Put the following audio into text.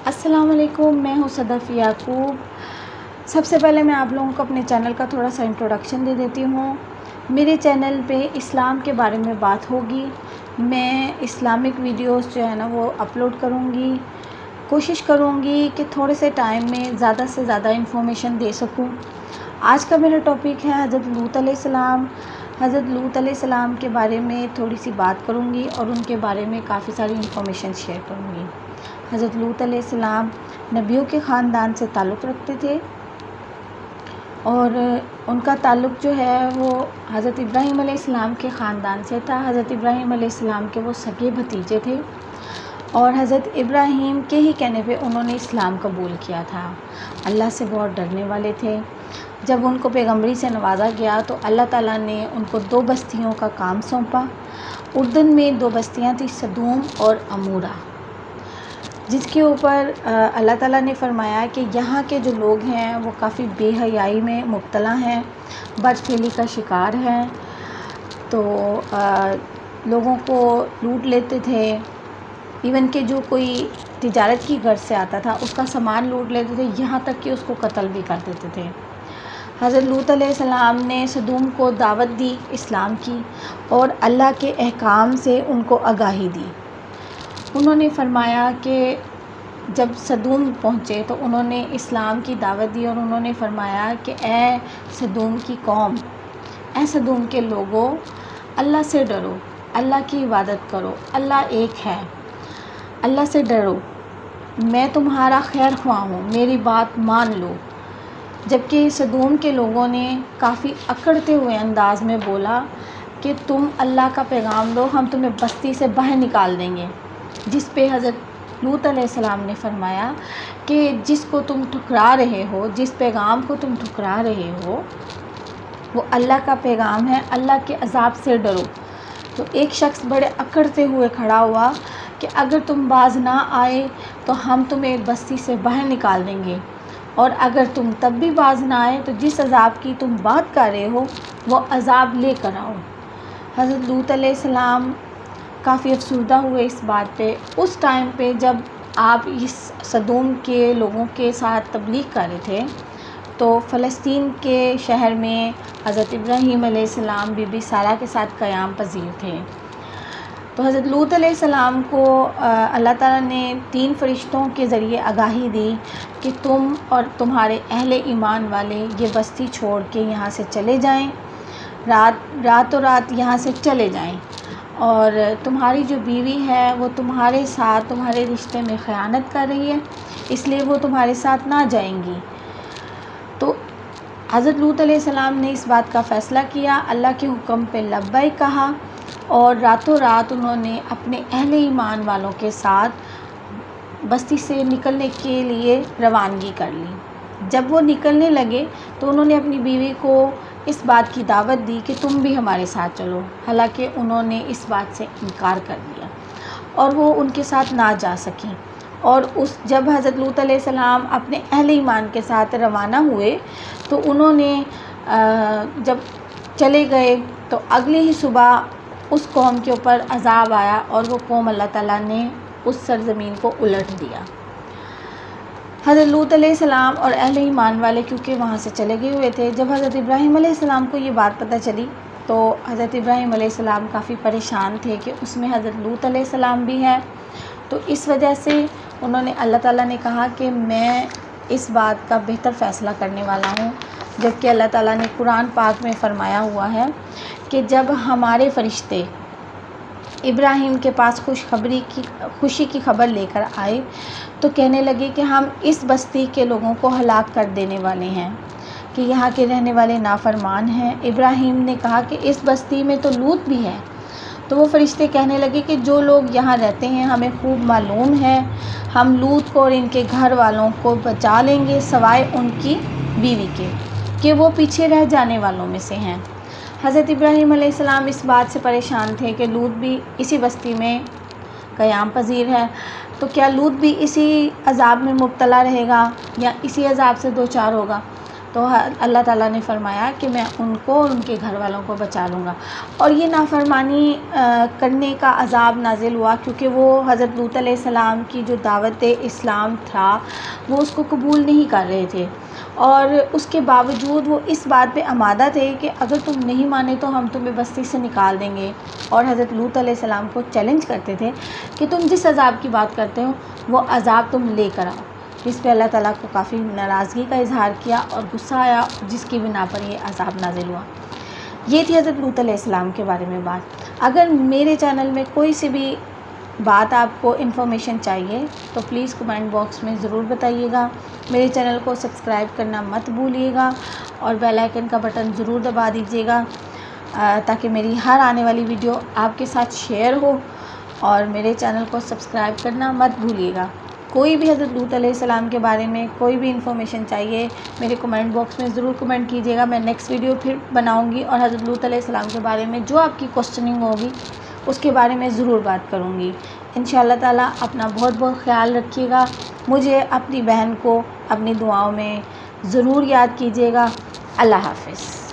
अस्सलाम वालेकुम, मैं हूँ सदफ़ याकूब। सबसे पहले मैं आप लोगों को अपने चैनल का थोड़ा सा इंट्रोडक्शन दे देती हूँ। मेरे चैनल पे इस्लाम के बारे में बात होगी। मैं इस्लामिक वीडियोस जो है ना वो अपलोड करूँगी। कोशिश करूँगी कि थोड़े से टाइम में ज़्यादा से ज़्यादा इन्फॉर्मेशन दे सकूँ। आज का मेरा टॉपिक है हज़रत लूत अलैहिस्सलाम। हज़रत लूत अलैहिस्सलाम के बारे में थोड़ी सी बात करूँगी और उनके बारे में काफ़ी सारी इन्फॉर्मेशन शेयर करूँगी। हज़रत लूत अलैहिस्सलाम नबियों के ख़ानदान से ताल्लुक़ रखते थे और उनका ताल्लुक़ जो है वो हज़रत इब्राहीम अलैहिस्सलाम के ख़ानदान से था। हज़रत इब्राहीम अलैहिस्सलाम के वो सगे भतीजे थे और हज़रत इब्राहीम के ही कहने पे उन्होंने इस्लाम कबूल किया था। अल्लाह से बहुत डरने वाले थे। जब उनको पैगम्बरी से नवाजा गया तो अल्लाह ताला ने उनको 2 बस्तियों का काम सौंपा। उर्दन में 2 बस्तियाँ थी, सदूम और अमूरा, जिसके ऊपर अल्लाह ताला ने फ़रमाया कि यहाँ के जो लोग हैं वो काफ़ी बेहयाई में मुब्तला हैं, बदफेली का शिकार हैं। तो लोगों को लूट लेते थे। इवन कि जो कोई तिजारत की गर्ज से आता था उसका सामान लूट लेते थे, यहाँ तक कि उसको कत्ल भी कर देते थे। हज़रत लूत अलैहिस्सलाम ने सदूम को दावत दी इस्लाम की और अल्लाह के अहकाम से उनको आगाही दी। उन्होंने फ़रमाया कि जब सदूम पहुँचे तो उन्होंने इस्लाम की दावत दी और उन्होंने फ़रमाया कि ए सदूम की कौम, ए सदूम के लोगों, अल्लाह से डरो, अल्लाह की इबादत करो, अल्लाह एक है, अल्लाह से डरो, मैं तुम्हारा खैर ख्वाह हूँ, मेरी बात मान लो। जबकि सदूम के लोगों ने काफ़ी अकड़ते हुए अंदाज़ में बोला कि तुम अल्लाह का पैगाम दो, हम तुम्हें बस्ती से बाहर निकाल देंगे। जिस पे हज़रत लूत अलैहिस्सलाम ने फ़रमाया कि जिसको तुम ठुकरा रहे हो, जिस पैगाम को तुम ठुकरा रहे हो वो अल्लाह का पैगाम है, अल्लाह के अज़ाब से डरो। तो एक शख्स बड़े अकड़ते हुए खड़ा हुआ कि अगर तुम बाज ना आए तो हम तुम्हें बस्ती से बाहर निकाल देंगे, और अगर तुम तब भी बाज ना आए तो जिस अज़ाब की तुम बात कर रहे हो वो अज़ाब लेकर आओ। हज़रत लूत अलैहिस्सलाम काफ़ी अफसरदा हुए इस बात पे। उस टाइम पे जब आप इस सदूम के लोगों के साथ तबलीग कर रहे थे तो फ़लस्तीन के शहर में हज़रत इब्राहीम अलैहिस्सलाम बीबी सारा के साथ क़याम पज़ीर थे। तो हज़रत लूत अलैहिस्सलाम को अल्लाह ताला ने 3 फ़रिश्तों के ज़रिए आगाही दी कि तुम और तुम्हारे अहले ईमान वाले ये बस्ती छोड़ के यहाँ से चले जाएं, रातों रात यहाँ से चले जाएं, और तुम्हारी जो बीवी है वो तुम्हारे साथ तुम्हारे रिश्ते में ख़यानत कर रही है, इसलिए वो तुम्हारे साथ ना जाएंगी। तो हज़रत लूत अलैहिस्सलाम ने इस बात का फ़ैसला किया, अल्लाह के हुक्म पे लब्बैक कहा और रातों रात उन्होंने अपने अहले ईमान वालों के साथ बस्ती से निकलने के लिए रवानगी कर ली। जब वो निकलने लगे तो उन्होंने अपनी बीवी को इस बात की दावत दी कि तुम भी हमारे साथ चलो। हालांकि उन्होंने इस बात से इनकार कर दिया और वो उनके साथ ना जा सकी। और जब हज़रत लूत अलैहिस्सलाम अपने अहले ईमान के साथ रवाना हुए तो उन्होंने जब चले गए तो अगली ही सुबह उस कौम के ऊपर अज़ाब आया और वो कौम अल्लाह ताला ने उस सरज़मीन को उलट दिया। हज़रत लूत अलैहिस्सलाम और अहले ईमान वाले क्योंकि वहाँ से चले गए हुए थे, जब हज़रत इब्राहीम अलैहिस्सलाम को ये बात पता चली तो हज़रत इब्राहीम अलैहिस्सलाम काफ़ी परेशान थे कि उसमें हज़रत लूत अलैहिस्सलाम भी है। तो इस वजह से उन्होंने अल्लाह ताला ने कहा कि मैं इस बात का बेहतर फ़ैसला करने वाला हूँ। जबकि अल्लाह ताला ने कुरान पाक में फ़रमाया हुआ है कि जब हमारे फ़रिश्ते इब्राहीम के पास खुशी की ख़बर लेकर आए तो कहने लगे कि हम इस बस्ती के लोगों को हलाक कर देने वाले हैं कि यहाँ के रहने वाले नाफरमान हैं। इब्राहीम ने कहा कि इस बस्ती में तो लूत भी है। तो वो फ़रिश्ते कहने लगे कि जो लोग यहाँ रहते हैं हमें खूब मालूम है, हम लूत को और इनके घर वालों को बचा लेंगे सवाए उनकी बीवी के कि वो पीछे रह जाने वालों में से हैं। हज़रत इब्राहीम अलैहिस्सलाम इस बात से परेशान थे कि लूत भी इसी बस्ती में क़याम पज़ीर है, तो क्या लूत भी इसी अज़ाब में मुब्तला रहेगा या इसी अज़ाब से दो चार होगा। तो अल्लाह ताला ने फ़रमाया कि मैं उनको और उनके घर वालों को बचा लूँगा। और ये नाफरमानी करने का अज़ाब नाज़िल हुआ क्योंकि वो हज़रत लूत अलैहिस्सलाम की जो दावत इस्लाम था वो उसको कबूल नहीं कर रहे थे, और उसके बावजूद वो इस बात पे आमादा थे कि अगर तुम नहीं माने तो हम तुम्हें बस्ती से निकाल देंगे। और हज़रत लूत अलैहिस्सलाम को चैलेंज करते थे कि तुम जिस अज़ाब की बात करते हो वो अज़ाब तुम लेकर आओ। इस पे अल्लाह ताला को काफ़ी नाराज़गी का इज़हार किया और गुस्सा आया, जिसकी बिना पर ये अज़ाब नाज़िल हुआ। ये थी हज़रत लूत अलैहिस्सलाम के बारे में बात। अगर मेरे चैनल में कोई सी भी बात आपको इन्फॉर्मेशन चाहिए तो प्लीज़ कमेंट बॉक्स में ज़रूर बताइएगा। मेरे चैनल को सब्सक्राइब करना मत भूलिएगा और बेल आइकन का बटन ज़रूर दबा दीजिएगा ताकि मेरी हर आने वाली वीडियो आपके साथ शेयर हो। और मेरे चैनल को सब्सक्राइब करना मत भूलिएगा। कोई भी हज़रत लूत अलैहिस्सलाम के बारे में कोई भी इन्फॉर्मेशन चाहिए मेरे कमेंट बॉक्स में ज़रूर कमेंट कीजिएगा। मैं नेक्स्ट वीडियो फिर बनाऊंगी और हज़रत लूत अलैहिस्सलाम के बारे में जो आपकी क्वेश्चनिंग होगी उसके बारे में ज़रूर बात करूँगी। इंशाअल्लाह ताला अपना बहुत बहुत ख्याल रखिएगा। मुझे अपनी बहन को अपनी दुआओं में ज़रूर याद कीजिएगा। अल्लाह हाफ़िज़।